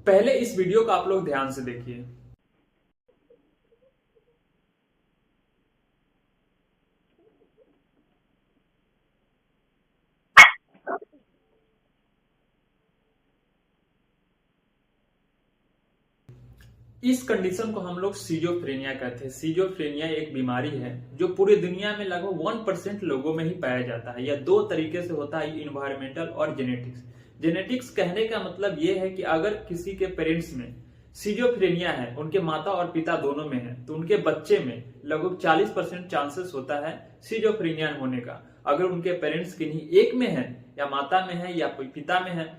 पहले इस वीडियो को आप लोग ध्यान से देखिए। इस कंडीशन को हम लोग सीजोफ्रेनिया कहते हैं। सीजोफ्रेनिया एक बीमारी है जो पूरी दुनिया में लगभग 1% लोगों में ही पाया जाता है। यह दो तरीके से होता है, इन्वायरमेंटल और जेनेटिक्स। जेनेटिक्स कहने का मतलब यह है कि अगर किसी के पेरेंट्स में सीजोफ्रेनिया है, उनके माता और पिता दोनों में है, तो उनके बच्चे में लगभग 40% चांसेस होता है सीजोफ्रेनिया होने का। अगर उनके पेरेंट्स किन्हीं एक में है, या माता में है या पिता में है,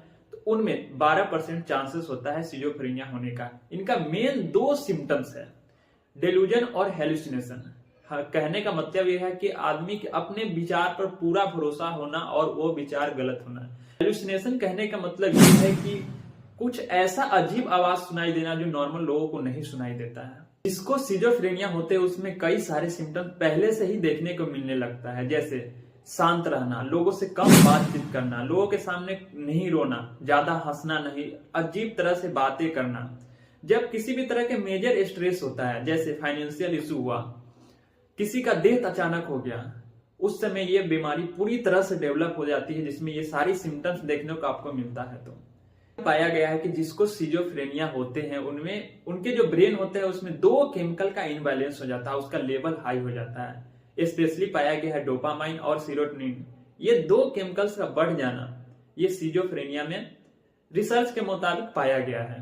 उनमें 12% चांसेस होता है सिजोफ्रेनिया होने का। इनका मेन दो सिम्टम्स है, डेल्यूजन और हेलुसिनेशन। कहने का मतलब यह है कि आदमी के अपने विचार पर पूरा भरोसा होना और वो विचार गलत होना। हेलुसिनेशन कहने का मतलब यह है कि कुछ ऐसा अजीब आवाज सुनाई देना जो नॉर्मल लोगों को नहीं सुनाई देता है। जिसको सिजोफ्रेनिया होते हैं उसमें कई सारे सिम्टम्स पहले से ही देखने को मिलने लगता है, जैसे शांत रहना, लोगों से कम बातचीत करना, लोगों के सामने नहीं रोना, ज्यादा हंसना नहीं, अजीब तरह से बातें करना। जब किसी भी तरह के मेजर स्ट्रेस होता है, जैसे फाइनेंशियल इशू हुआ, किसी का डेथ अचानक हो गया, उस समय ये बीमारी पूरी तरह से डेवलप हो जाती है, जिसमें ये सारी सिम्टम्स देखने को आपको मिलता है। तो पाया गया है कि जिसको सिजोफ्रेनिया होते हैं उनमें उनके जो ब्रेन होते हैं उसमें दो केमिकल का इनबैलेंस हो जाता है, उसका लेवल हाई हो जाता है। स्पेशली पाया गया है डोपामाइन और सीरोटोनिन। ये दो केमिकल्स का बढ़ जाना ये सिजोफ्रेनिया में रिसर्च के मुताबिक पाया गया है।